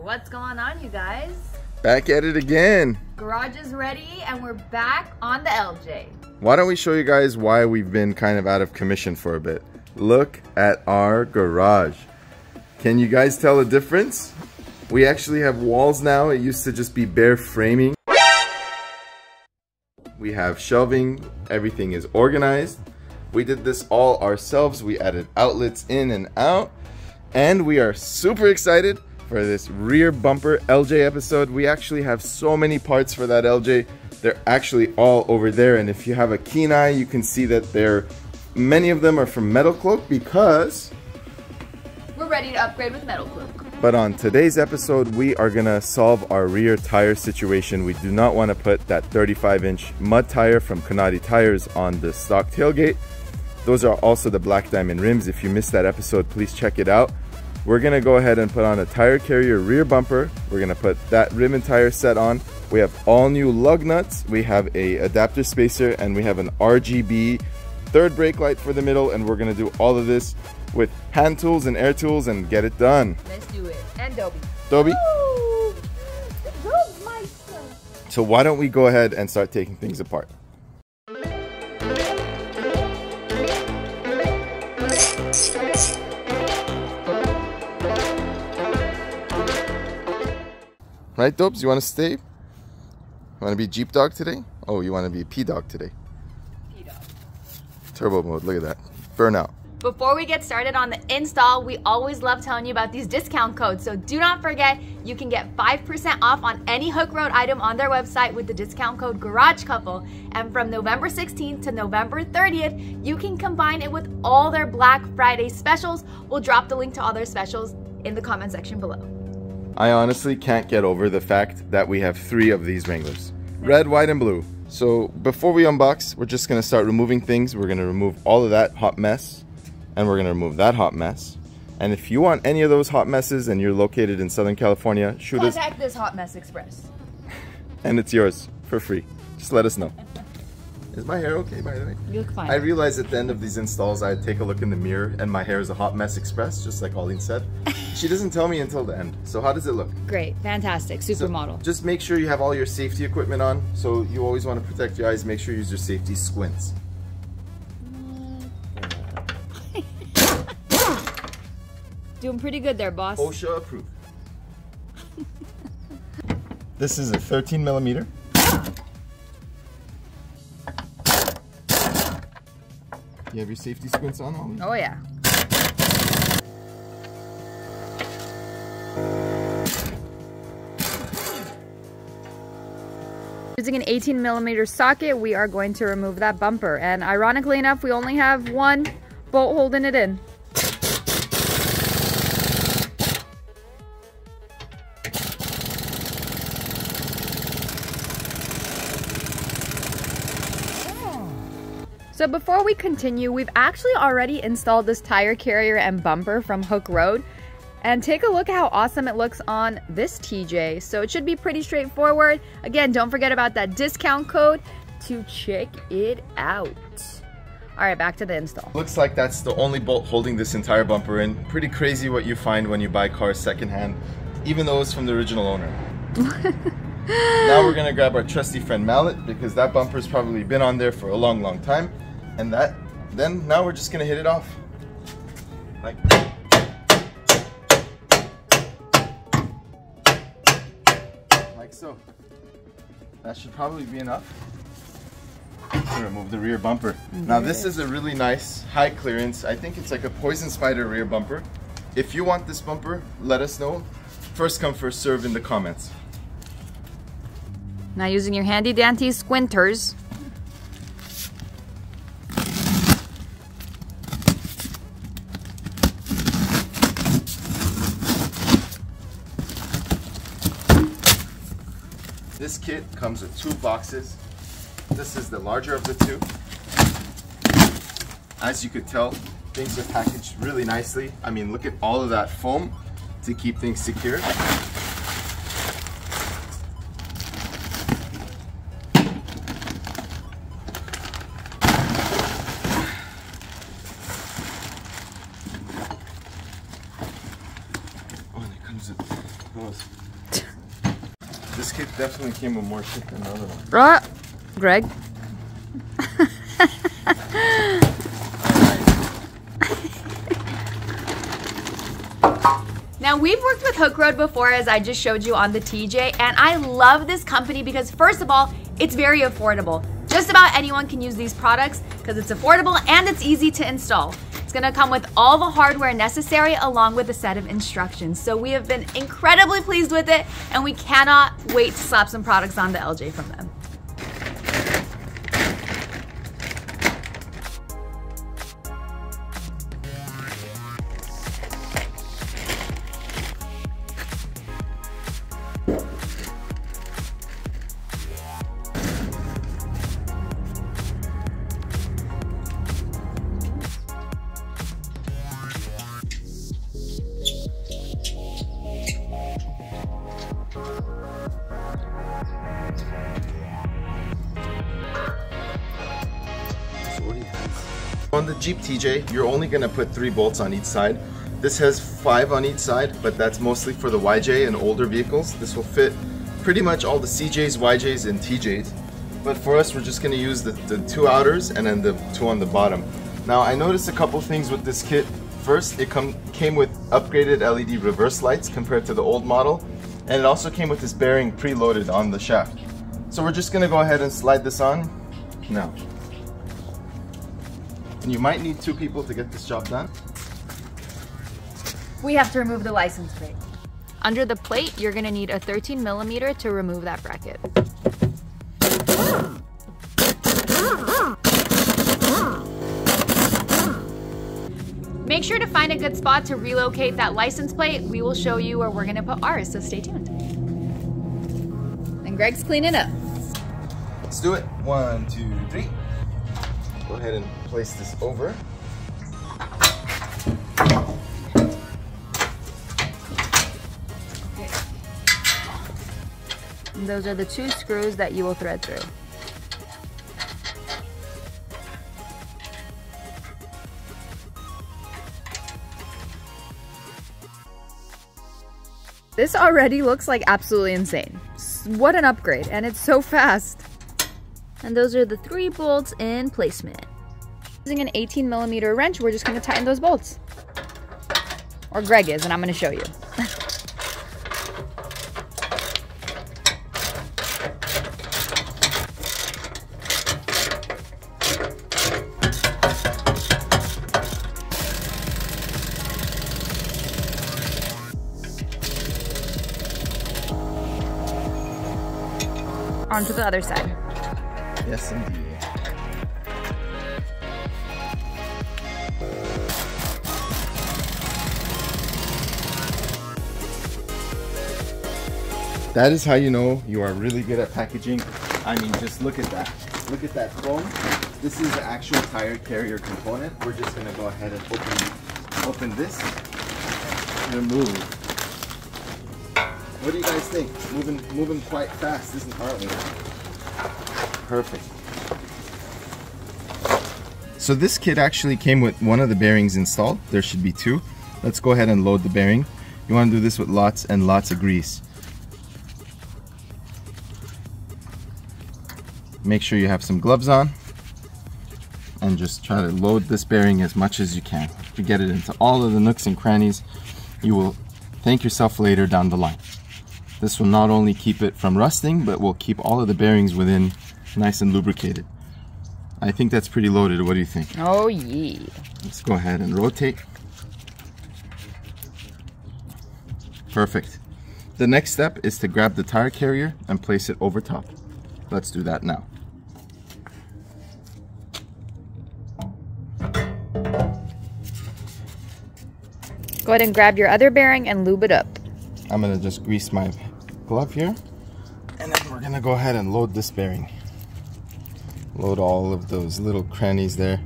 What's going on, you guys? Back at it again. Garage is ready and we're back on the LJ. Why don't we show you guys why we've been kind of out of commission for a bit. Look at our garage. Can you guys tell a difference? We actually have walls now. It used to just be bare framing. We have shelving. Everything is organized. We did this all ourselves. We added outlets in and out. And we are super excited for this rear bumper LJ episode. We actually have so many parts for that LJ. They're actually all over there. And if you have a keen eye, you can see that many of them are from Metal Cloak because we're ready to upgrade with Metal Cloak. But on today's episode, we are gonna solve our rear tire situation. We do not want to put that 35-inch mud tire from Kanati tires on the stock tailgate. Those are also the black diamond rims. If you missed that episode, please check it out. We're gonna go ahead and put on a tire carrier rear bumper. We're gonna put that rim and tire set on. We have all new lug nuts. We have a adapter spacer and we have an RGB third brake light for the middle, and we're gonna do all of this with hand tools and air tools and get it done. Let's do it. And Dobie. Dobie? Woo! So why don't we go ahead and start taking things apart. Right, Dobes? You want to stay? You want to be Jeep Dog today? Oh, you want to be P Dog today? P Dog. Turbo mode, look at that. Burnout. Before we get started on the install, we always love telling you about these discount codes. So do not forget, you can get 5% off on any Hooke Road item on their website with the discount code Garage Couple. And from November 16th to November 30th, you can combine it with all their Black Friday specials. We'll drop the link to all their specials in the comment section below. I honestly can't get over the fact that we have 3 of these Wranglers. Red, white, and blue. So before we unbox, we're just gonna start removing things. We're gonna remove all of that hot mess, and we're gonna remove that hot mess. And if you want any of those hot messes and you're located in Southern California, shoot us. Contact this Hot Mess Express. And it's yours for free. Just let us know. Is my hair okay, by the way? You look fine. I realized at the end of these installs, I'd take a look in the mirror and my hair is a Hot Mess Express, just like Colleen said. She doesn't tell me until the end. So how does it look? Great, fantastic, supermodel. Just make sure you have all your safety equipment on. So you always want to protect your eyes. Make sure you use your safety squints. Doing pretty good there, boss. OSHA approved. This is a 13mm. You have your safety squints on, Ollie? Oh yeah. Using an 18mm socket, we are going to remove that bumper. And ironically enough, we only have one bolt holding it in. So before we continue, we've actually already installed this tire carrier and bumper from Hooke Road. And take a look at how awesome it looks on this TJ. So it should be pretty straightforward. Again, don't forget about that discount code to check it out. All right, back to the install. Looks like that's the only bolt holding this entire bumper in. Pretty crazy what you find when you buy cars secondhand, then though it's from the original owner. Now we're gonna grab our trusty friend mallet because that bumper's probably been on there for a long, long time. And then now we're just gonna hit it off. Like so. That should probably be enough to remove the rear bumper. Now this is a really nice high clearance. I think it's like a poison spider rear bumper. If you want this bumper, let us know. First come, first serve in the comments. Now using your handy dandy squinters. This kit comes with 2 boxes. This is the larger of the 2. As you could tell, things are packaged really nicely. I mean, look at all of that foam to keep things secure. Oh, and it comes with those This kit definitely came with more shit than the other one. Greg. Now, we've worked with Hooke Road before, as I just showed you on the TJ, and I love this company because, first of all, it's very affordable. Just about anyone can use these products because it's affordable and it's easy to install. It's gonna come with all the hardware necessary along with a set of instructions. So we have been incredibly pleased with it, and we cannot wait to slap some products on the LJ from them. On the Jeep TJ, you're only going to put 3 bolts on each side. This has 5 on each side, but that's mostly for the YJ and older vehicles. This will fit pretty much all the CJs, YJs, and TJs. But for us, we're just going to use the 2 outers and then the 2 on the bottom. Now, I noticed a couple things with this kit. First, it came with upgraded LED reverse lights compared to the old model. And it also came with this bearing preloaded on the shaft. So we're just going to go ahead and slide this on now. And you might need 2 people to get this job done. We have to remove the license plate. Under the plate, you're gonna need a 13mm to remove that bracket. Make sure to find a good spot to relocate that license plate. We will show you where we're gonna put ours, so stay tuned. And Greg's cleaning up. Let's do it. 1, 2, 3. Go ahead and place this over. Okay. And those are the 2 screws that you will thread through. This already looks like absolutely insane. What an upgrade, and it's so fast. And those are the 3 bolts in placement. Using an 18mm wrench, we're just gonna tighten those bolts. Or Greg is, and I'm gonna show you. On to the other side. Yes, indeed. That is how you know you are really good at packaging. I mean, just look at that. Look at that foam. This is the actual tire carrier component. We're just gonna go ahead and open this, remove. What do you guys think? Moving quite fast, isn't Harley? Perfect. So this kit actually came with one of the bearings installed. There should be 2. Let's go ahead and load the bearing. You want to do this with lots and lots of grease. Make sure you have some gloves on and just try to load this bearing as much as you can. To get it into all of the nooks and crannies, you will thank yourself later down the line. This will not only keep it from rusting, but will keep all of the bearings within nice and lubricated. I think that's pretty loaded. What do you think? Oh yeah. Let's go ahead and rotate. Perfect. The next step is to grab the tire carrier and place it over top. Let's do that now. Go ahead and grab your other bearing and lube it up. I'm gonna just grease my glove here, and then we're gonna go ahead and load this bearing. Load all of those little crannies there.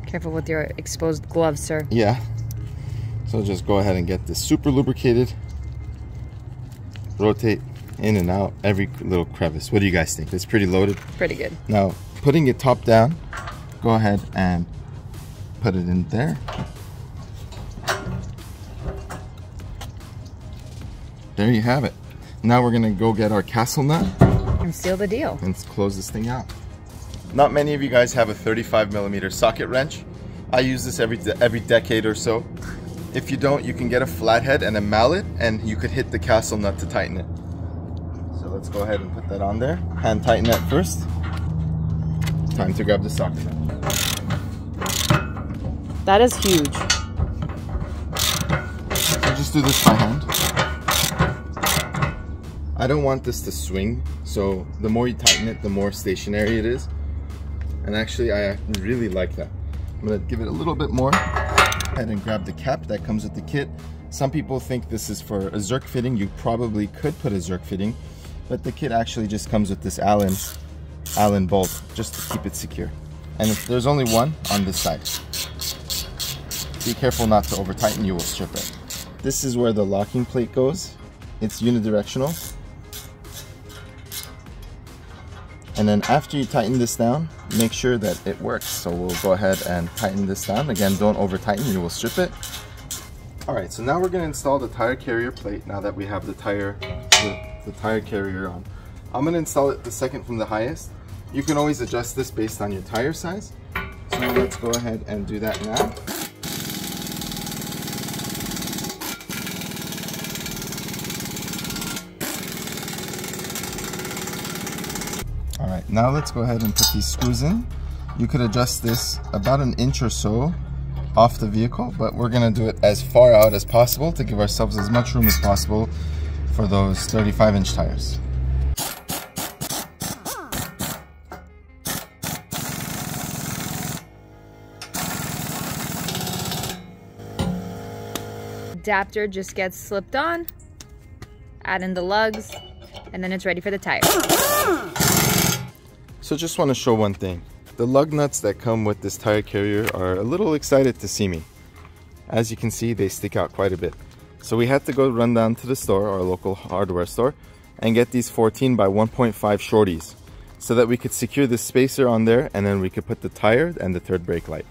Careful with your exposed gloves, sir. Yeah. So just go ahead and get this super lubricated. Rotate in and out every little crevice. What do you guys think? It's pretty loaded? Pretty good. Now, putting it top down, go ahead and put it in there. There you have it. Now we're gonna go get our castle nut and seal the deal and close this thing out. Not many of you guys have a 35mm socket wrench. I use this every decade or so. If you don't, you can get a flathead and a mallet and you could hit the castle nut to tighten it. So let's go ahead and put that on there. Hand tighten that first. Time to grab the socket nut. That is huge. So just do this by hand. I don't want this to swing, so the more you tighten it, the more stationary it is. And actually, I really like that. I'm gonna give it a little bit more. Ahead and grab the cap that comes with the kit. Some people think this is for a Zerk fitting. You probably could put a Zerk fitting, but the kit actually just comes with this Allen bolt just to keep it secure. And if there's only one on this side. Be careful not to over tighten, you will strip it. This is where the locking plate goes. It's unidirectional. And then after you tighten this down, make sure that it works. So we'll go ahead and tighten this down. Again, don't over tighten, you will strip it. All right, so now we're gonna install the tire carrier plate now that we have the tire carrier on. I'm gonna install it the second from the highest. You can always adjust this based on your tire size. So let's go ahead and do that now. Alright, now let's go ahead and put these screws in. You could adjust this about an inch or so off the vehicle, but we're going to do it as far out as possible to give ourselves as much room as possible for those 35-inch tires. Adapter just gets slipped on, add in the lugs, and then it's ready for the tire. So just want to show one thing. The lug nuts that come with this tire carrier are a little excited to see me. As you can see, they stick out quite a bit. So we had to go run down to the store, our local hardware store, and get these 14 by 1.5 shorties so that we could secure the spacer on there, and then we could put the tire and the third brake light.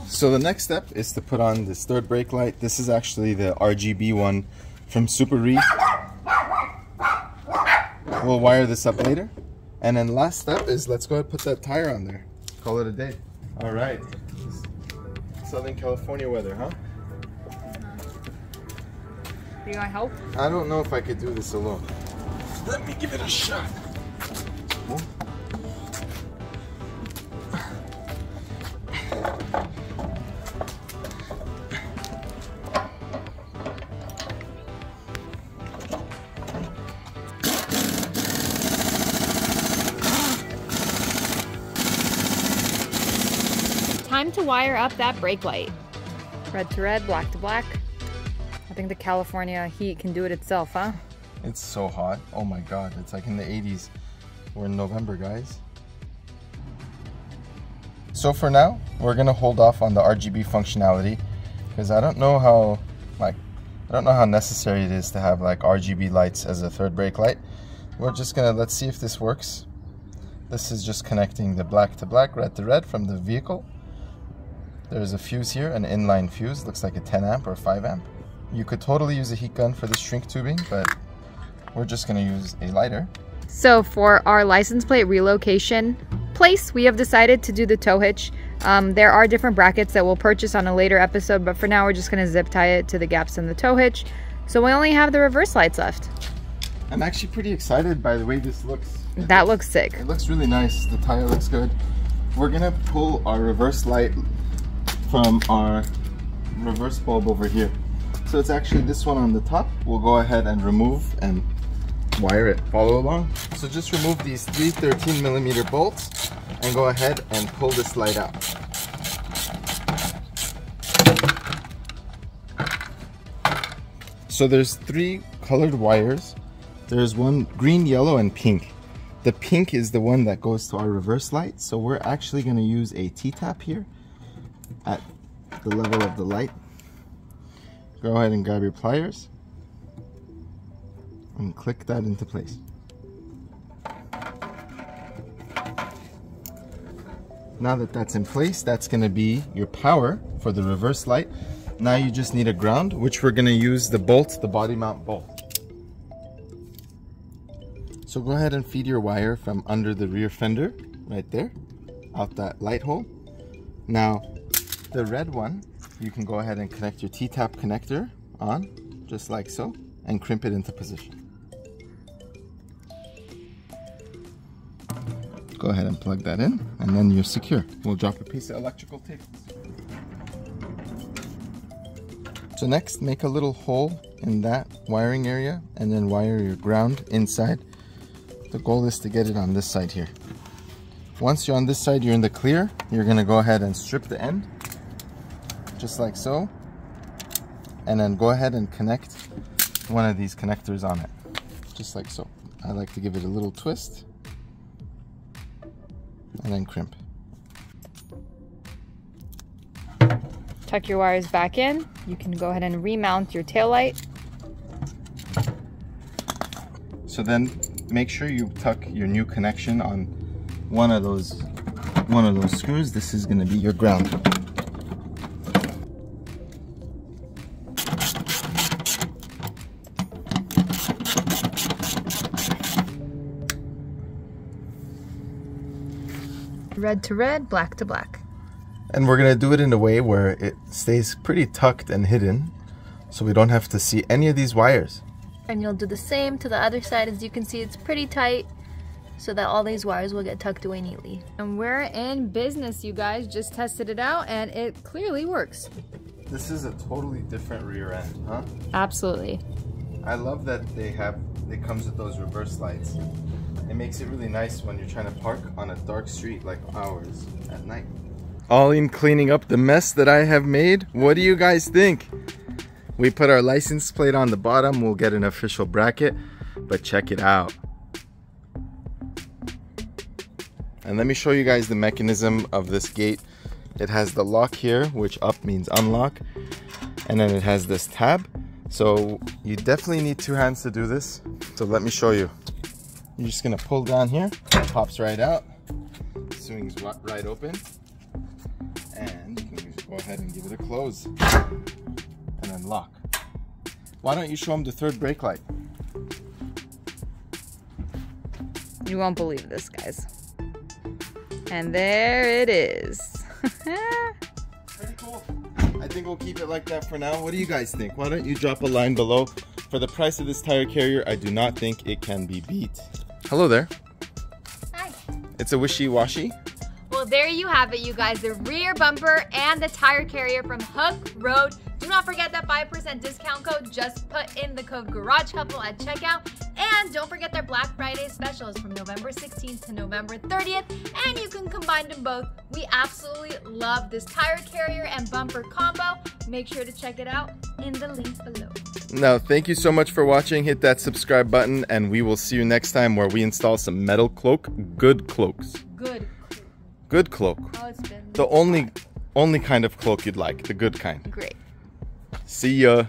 So the next step is to put on this third brake light. This is actually the RGB one from Suparee. We'll wire this up later. And then last step is let's go ahead and put that tire on there. Call it a day. All right. Southern California weather, huh? You gonna help? I don't know if I could do this alone. Let me give it a shot. Time to wire up that brake light. Red to red, black to black. I think the California heat can do it itself, huh? It's so hot. Oh my God, it's like in the 80s. We're in November, guys. So for now, we're gonna hold off on the RGB functionality because I don't know how necessary it is to have like RGB lights as a third brake light. We're just gonna, let's see if this works. This is just connecting the black to black, red to red from the vehicle. There's a fuse here, an inline fuse, looks like a 10 amp or 5 amp. You could totally use a heat gun for this shrink tubing, but we're just gonna use a lighter. So for our license plate relocation place, we have decided to do the tow hitch. There are different brackets that we'll purchase on a later episode, but for now we're just gonna zip tie it to the gaps in the tow hitch. So we only have the reverse lights left. I'm actually pretty excited by the way this looks. That looks sick. It looks really nice. The tire looks good. We're gonna pull our reverse light from our reverse bulb over here. So it's actually this one on the top. We'll go ahead and remove and wire it. Follow along. So just remove these 3 13mm bolts and go ahead and pull this light out. So there's 3 colored wires. There's one green, yellow, and pink. The pink is the one that goes to our reverse light. So we're actually going to use a T-tap here at the level of the light. Go ahead and grab your pliers and click that into place. Now that that's in place, that's going to be your power for the reverse light. Now you just need a ground, which we're gonna use the bolt, the body mount bolt. So go ahead and feed your wire from under the rear fender, right there, out that light hole. Now, the red one, you can go ahead and connect your T-tap connector on, just like so, and crimp it into position. Go ahead and plug that in, and then you're secure. We'll drop a piece of electrical tape. So next, make a little hole in that wiring area, and then wire your ground inside. The goal is to get it on this side here. Once you're on this side, you're in the clear. You're gonna go ahead and strip the end, just like so, and then go ahead and connect one of these connectors on it, just like so. I like to give it a little twist, and then crimp. Tuck your wires back in. You can go ahead and remount your tail light. So then make sure you tuck your new connection on one of those screws. This is going to be your ground. Red to red, black to black. And we're going to do it in a way where it stays pretty tucked and hidden, so we don't have to see any of these wires. And you'll do the same to the other side. As you can see, it's pretty tight, so that all these wires will get tucked away neatly. And we're in business, you guys. Just tested it out and it clearly works. This is a totally different rear end, huh? Absolutely. I love that it comes with those reverse lights. It makes it really nice when you're trying to park on a dark street like ours at night. All in cleaning up the mess that I have made. What do you guys think? We put our license plate on the bottom. We'll get an official bracket, but check it out. And let me show you guys the mechanism of this gate. It has the lock here, which up means unlock. And then it has this tab. So you definitely need two hands to do this. So let me show you. You're just gonna pull down here, it pops right out, swings right open. And you can just go ahead and give it a close. And then lock. Why don't you show them the third brake light? You won't believe this, guys. And there it is. Pretty cool. I think we'll keep it like that for now. What do you guys think? Why don't you drop a line below? For the price of this tire carrier, I do not think it can be beat. Hello there. Hi. It's a wishy-washy. Well, there you have it, you guys. The rear bumper and the tire carrier from Hooke Road. Do not forget that 5% discount code. Just put in the code GARAGECOUPLE at checkout. And don't forget their Black Friday specials from November 16th to November 30th. And you can combine them both. We absolutely love this tire carrier and bumper combo. Make sure to check it out in the link below. Now, thank you so much for watching. Hit that subscribe button, and we will see you next time where we install some metal cloak. Good cloaks. Good cloak. Oh, it's been the only kind of cloak you'd like. The good kind. great. See ya.